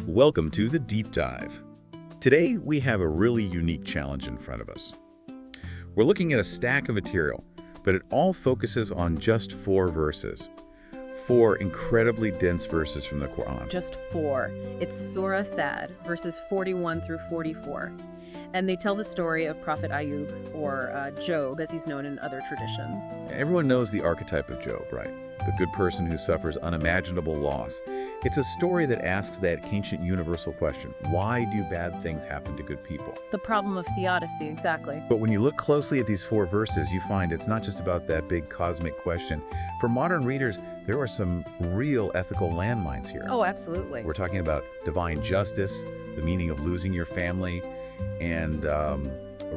Welcome to the Deep Dive. Today, we have a really unique challenge in front of us. We're looking at a stack of material, but it all focuses on just 4 verses. 4 incredibly dense verses from the Quran. Just 4. It's Surah Sad, verses 41 through 44. And they tell the story of Prophet Ayyub, or Job, as he's known in other traditions. Everyone knows the archetype of Job, right? The good person who suffers unimaginable loss. It's a story that asks that ancient universal question, why do bad things happen to good people? The problem of theodicy, exactly. But when you look closely at these 4 verses, you find it's not just about that big cosmic question. For modern readers, there are some real ethical landmines here. Oh, absolutely. We're talking about divine justice, the meaning of losing your family, and a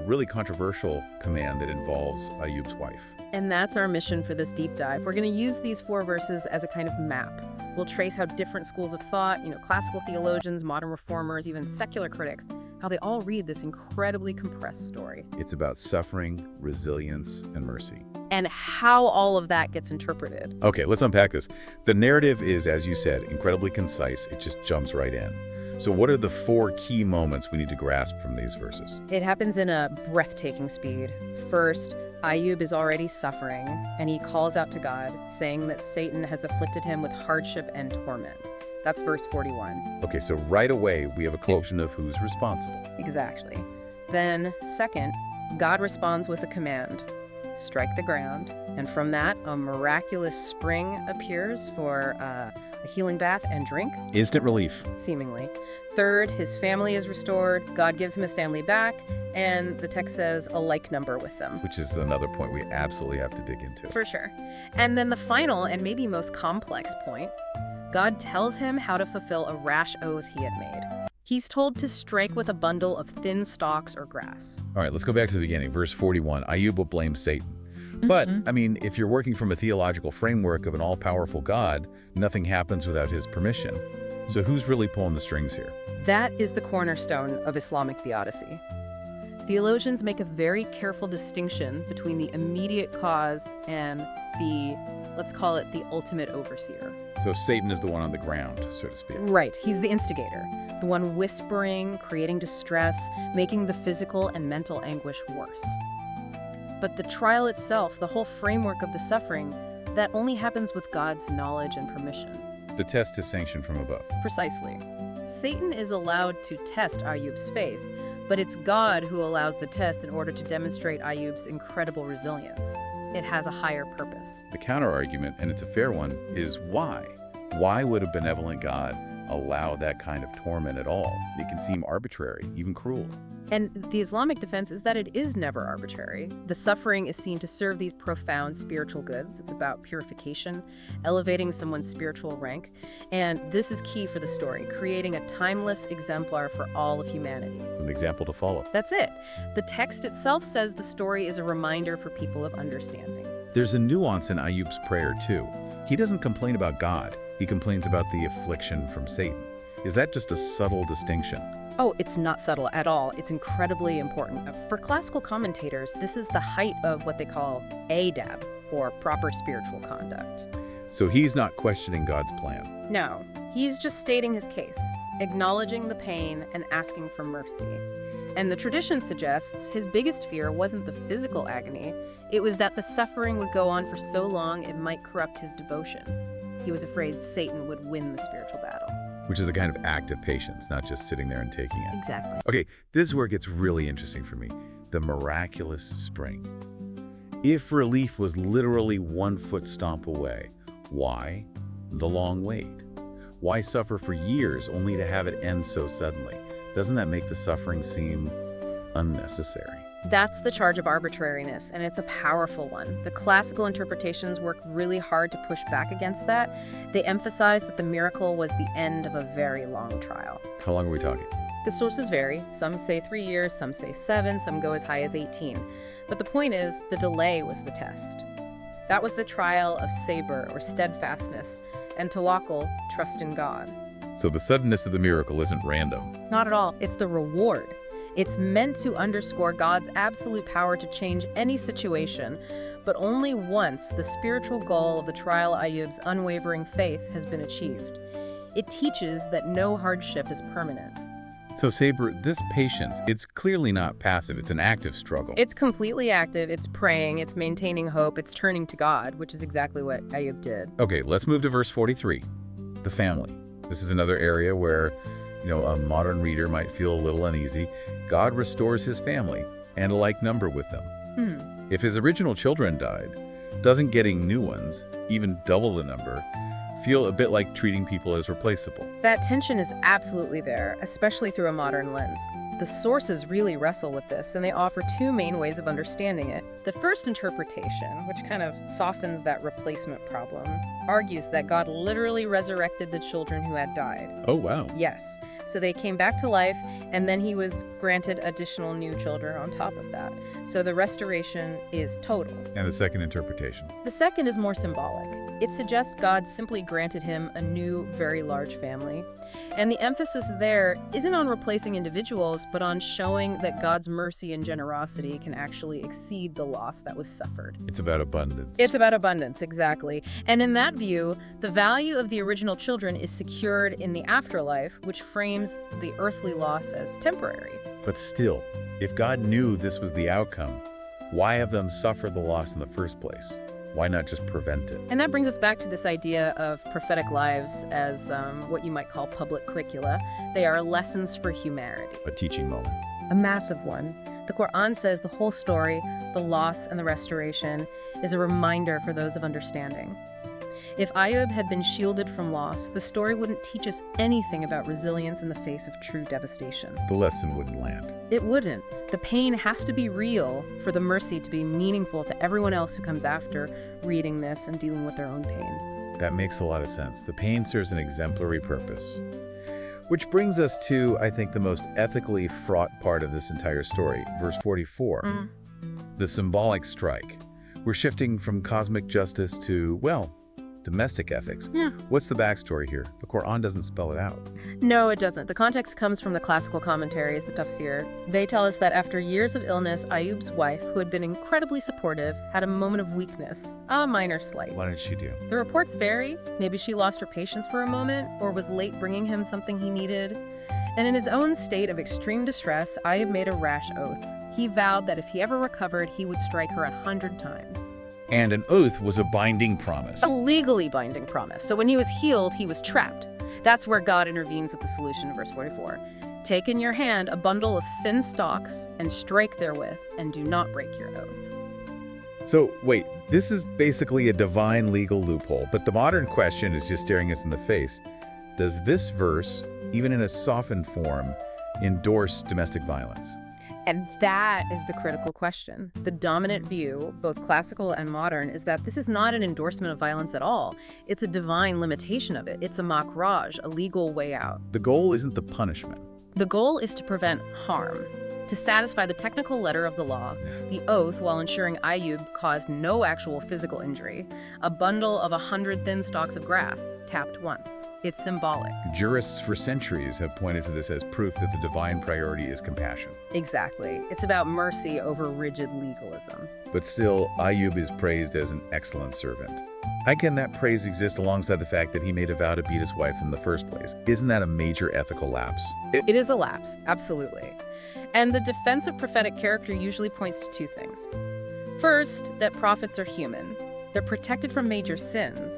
really controversial command that involves Ayyub's wife. And that's our mission for this deep dive. We're going to use these 4 verses as a kind of map. We'll trace how different schools of thought, classical theologians, modern reformers, even secular critics, how they all read this incredibly compressed story. It's about suffering, resilience, and mercy. And how all of that gets interpreted. Okay, let's unpack this. The narrative is, as you said, incredibly concise. It just jumps right in. So what are the 4 key moments we need to grasp from these verses? It happens in a breathtaking speed. First, Ayyub is already suffering, and he calls out to God, saying that Satan has afflicted him with hardship and torment. That's verse 41. Okay, so right away, we have a question of who's responsible. Exactly. Then, second, God responds with a command, strike the ground, and from that, a miraculous spring appears for a healing bath and drink. Instant relief. Seemingly. Third, his family is restored, God gives him his family back, and the text says a like number with them. Which is another point we absolutely have to dig into. For sure. And then the final and maybe most complex point, God tells him how to fulfill a rash oath he had made. He's told to strike with a bundle of thin stalks or grass. All right, let's go back to the beginning. Verse 41, Ayyub will blame Satan. But, if you're working from a theological framework of an all-powerful God, nothing happens without his permission. So who's really pulling the strings here? That is the cornerstone of Islamic theodicy. Theologians make a very careful distinction between the immediate cause and the, let's call it, the ultimate overseer. So Satan is the one on the ground, so to speak. Right. He's the instigator, the one whispering, creating distress, making the physical and mental anguish worse. But the trial itself, the whole framework of the suffering, that only happens with God's knowledge and permission. The test is sanctioned from above. Precisely. Satan is allowed to test Ayyub's faith, but it's God who allows the test in order to demonstrate Ayyub's incredible resilience. It has a higher purpose. The counter-argument, and it's a fair one, is why? Why would a benevolent God allow that kind of torment at all? It can seem arbitrary, even cruel. And the Islamic defense is that it is never arbitrary. The suffering is seen to serve these profound spiritual goods. It's about purification, elevating someone's spiritual rank. And this is key for the story, creating a timeless exemplar for all of humanity. An example to follow. That's it. The text itself says the story is a reminder for people of understanding. There's a nuance in Ayyub's prayer, too. He doesn't complain about God. He complains about the affliction from Satan. Is that just a subtle distinction? Oh, it's not subtle at all. It's incredibly important. For classical commentators, this is the height of what they call adab, or proper spiritual conduct. So he's not questioning God's plan. No, he's just stating his case, acknowledging the pain and asking for mercy. And the tradition suggests his biggest fear wasn't the physical agony, it was that the suffering would go on for so long it might corrupt his devotion. He was afraid Satan would win the spiritual battle. Which is a kind of act of patience, not just sitting there and taking it. Exactly. Okay, this is where it gets really interesting for me. The miraculous spring. If relief was literally 1 foot stomp away, why the long wait? Why suffer for years only to have it end so suddenly? Doesn't that make the suffering seem unnecessary? That's the charge of arbitrariness, and it's a powerful one. The classical interpretations work really hard to push back against that. They emphasize that the miracle was the end of a very long trial. How long are we talking? The sources vary. Some say 3 years, some say 7, some go as high as 18. But the point is, the delay was the test. That was the trial of sabr, or steadfastness, and tawakkul, trust in God. So the suddenness of the miracle isn't random. Not at all. It's the reward. It's meant to underscore God's absolute power to change any situation, but only once the spiritual goal of the trial Ayyub's unwavering faith has been achieved. It teaches that no hardship is permanent. So, Saber, this patience, it's clearly not passive. It's an active struggle. It's completely active, it's praying, it's maintaining hope, it's turning to God, which is exactly what Ayyub did. Okay, let's move to verse 43, the family. This is another area where, a modern reader might feel a little uneasy. God restores his family and a like number with them. If his original children died, doesn't getting new ones, even double the number, feel a bit like treating people as replaceable? That tension is absolutely there, especially through a modern lens. The sources really wrestle with this, and they offer two main ways of understanding it. The first interpretation, which kind of softens that replacement problem, argues that God literally resurrected the children who had died. Oh, wow. Yes. So they came back to life, and then he was granted additional new children on top of that. So the restoration is total. And the second interpretation? The second is more symbolic. It suggests God simply granted him a new, very large family. And the emphasis there isn't on replacing individuals, but on showing that God's mercy and generosity can actually exceed the loss that was suffered. It's about abundance. It's about abundance, exactly. And in that view, the value of the original children is secured in the afterlife, which frames the earthly loss as temporary. But still, if God knew this was the outcome, why have them suffer the loss in the first place? Why not just prevent it? And that brings us back to this idea of prophetic lives as what you might call public curricula. They are lessons for humanity. A teaching moment. A massive one. The Quran says the whole story, the loss and the restoration, is a reminder for those of understanding. If Ayyub had been shielded from loss, the story wouldn't teach us anything about resilience in the face of true devastation. The lesson wouldn't land. It wouldn't. The pain has to be real for the mercy to be meaningful to everyone else who comes after reading this and dealing with their own pain. That makes a lot of sense. The pain serves an exemplary purpose. Which brings us to, I think, the most ethically fraught part of this entire story, verse 44. The symbolic strike. We're shifting from cosmic justice to, domestic ethics. What's the backstory here? The Quran doesn't spell it out. No, it doesn't. The context comes from the classical commentaries, the tafsir. They tell us that after years of illness, Ayyub's wife, who had been incredibly supportive, had a moment of weakness, a minor slight. What did she do? The reports vary. Maybe she lost her patience for a moment, or was late bringing him something he needed. And in his own state of extreme distress, Ayyub made a rash oath. He vowed that if he ever recovered, he would strike her 100 times. And an oath was a binding promise. A legally binding promise. So when he was healed, he was trapped. That's where God intervenes with the solution in verse 44. Take in your hand a bundle of thin stalks and strike therewith, and do not break your oath. So, wait, this is basically a divine legal loophole, but the modern question is just staring us in the face. Does this verse, even in a softened form, endorse domestic violence? And that is the critical question. The dominant view, both classical and modern, is that this is not an endorsement of violence at all. It's a divine limitation of it. It's a makhraj, a legal way out. The goal isn't the punishment. The goal is to prevent harm, to satisfy the technical letter of the law, the oath, while ensuring Ayyub caused no actual physical injury, a bundle of 100 thin stalks of grass, tapped once. It's symbolic. Jurists for centuries have pointed to this as proof that the divine priority is compassion. Exactly. It's about mercy over rigid legalism. But still, Ayyub is praised as an excellent servant. How can that praise exist alongside the fact that he made a vow to beat his wife in the first place? Isn't that a major ethical lapse? It is a lapse, absolutely. And the defensive prophetic character usually points to two things. First, that prophets are human. They're protected from major sins.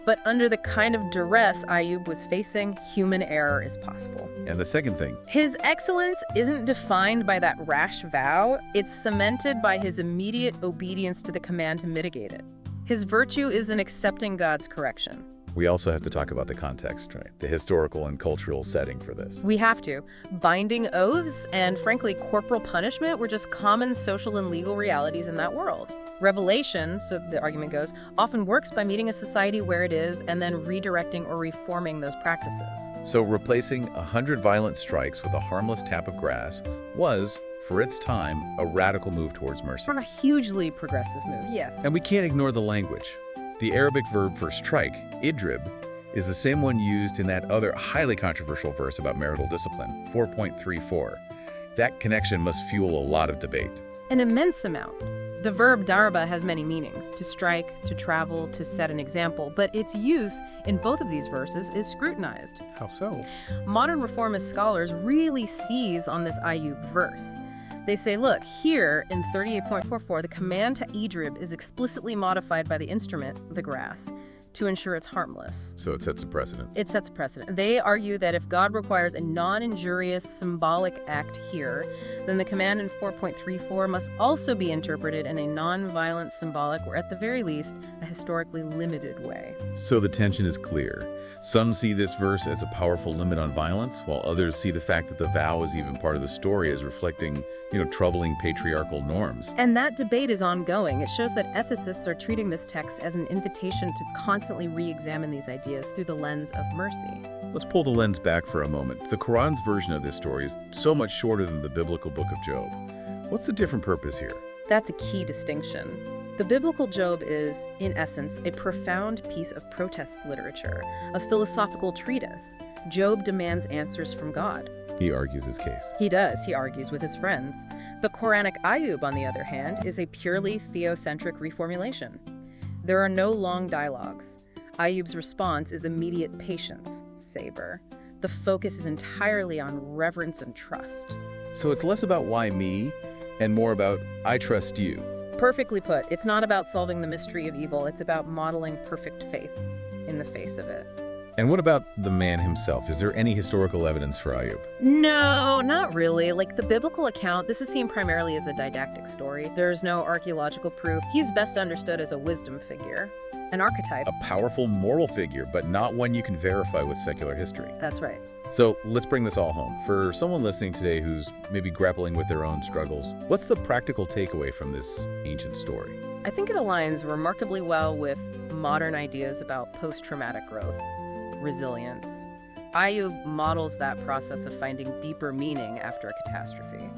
But under the kind of duress Ayyub was facing, human error is possible. And the second thing, his excellence isn't defined by that rash vow. It's cemented by his immediate obedience to the command to mitigate it. His virtue is in accepting God's correction. we also have to talk about the context, right? The historical and cultural setting for this. We have to. Binding oaths and, frankly, corporal punishment were just common social and legal realities in that world. Revelation, so the argument goes, often works by meeting a society where it is and then redirecting or reforming those practices. So replacing 100 violent strikes with a harmless tap of grass was, for its time, a radical move towards mercy. A hugely progressive move, yes. And we can't ignore the language. The Arabic verb for strike, idrib, is the same one used in that other highly controversial verse about marital discipline, 4.34. That connection must fuel a lot of debate. An immense amount. The verb daraba has many meanings: to strike, to travel, to set an example, but its use in both of these verses is scrutinized. How so? Modern reformist scholars really seize on this Ayyub verse. They say, look, here in 38.44, the command to Idrib is explicitly modified by the instrument, the grass, to ensure it's harmless. So it sets a precedent. It sets a precedent. They argue that if God requires a non-injurious symbolic act here, then the command in 4.34 must also be interpreted in a non-violent, symbolic, or at the very least, a historically limited way. So the tension is clear. Some see this verse as a powerful limit on violence, while others see the fact that the vow is even part of the story as reflecting, troubling patriarchal norms. And that debate is ongoing. It shows that ethicists are treating this text as an invitation to constantly re-examine these ideas through the lens of mercy. Let's pull the lens back for a moment. The Quran's version of this story is so much shorter than the biblical book of Job. What's the different purpose here? That's a key distinction. The biblical Job is, in essence, a profound piece of protest literature, a philosophical treatise. Job demands answers from God. He argues his case. He does. He argues with his friends. The Quranic Ayyub, on the other hand, is a purely theocentric reformulation. There are no long dialogues. Ayyub's response is immediate patience, savor. The focus is entirely on reverence and trust. So it's less about why me and more about I trust you. Perfectly put. It's not about solving the mystery of evil. It's about modeling perfect faith in the face of it. And what about the man himself? Is there any historical evidence for Ayyub? No, not really. Like the biblical account, this is seen primarily as a didactic story. There's no archaeological proof. He's best understood as a wisdom figure, an archetype. A powerful moral figure, but not one you can verify with secular history. That's right. So let's bring this all home. For someone listening today who's maybe grappling with their own struggles, what's the practical takeaway from this ancient story? I think it aligns remarkably well with modern ideas about post-traumatic growth, resilience. Ayyub models that process of finding deeper meaning after a catastrophe.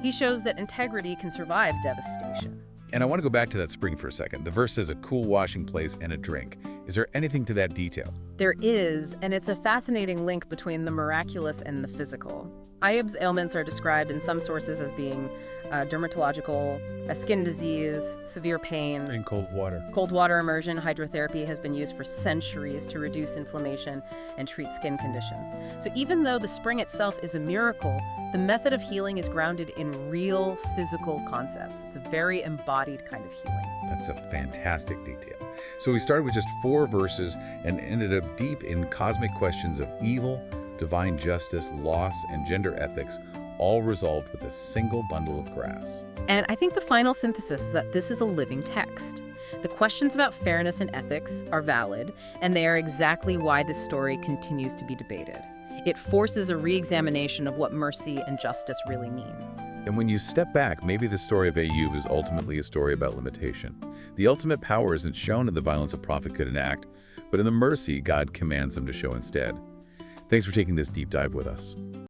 He shows that integrity can survive devastation. And I want to go back to that spring for a second. The verse says a cool washing place and a drink. Is there anything to that detail? There is, and it's a fascinating link between the miraculous and the physical. Ayyub's ailments are described in some sources as being dermatological, a skin disease, severe pain. In cold water. Cold water immersion, hydrotherapy has been used for centuries to reduce inflammation and treat skin conditions. So even though the spring itself is a miracle, the method of healing is grounded in real physical concepts. It's a very embodied kind of healing. That's a fantastic detail. So we started with just 4 verses and ended up deep in cosmic questions of evil, divine justice, loss, and gender ethics, all resolved with a single bundle of grass. And I think the final synthesis is that this is a living text. The questions about fairness and ethics are valid, and they are exactly why this story continues to be debated. It forces a re-examination of what mercy and justice really mean. And when you step back, maybe the story of Ayyub is ultimately a story about limitation. The ultimate power isn't shown in the violence a prophet could enact, but in the mercy God commands him to show instead. Thanks for taking this deep dive with us.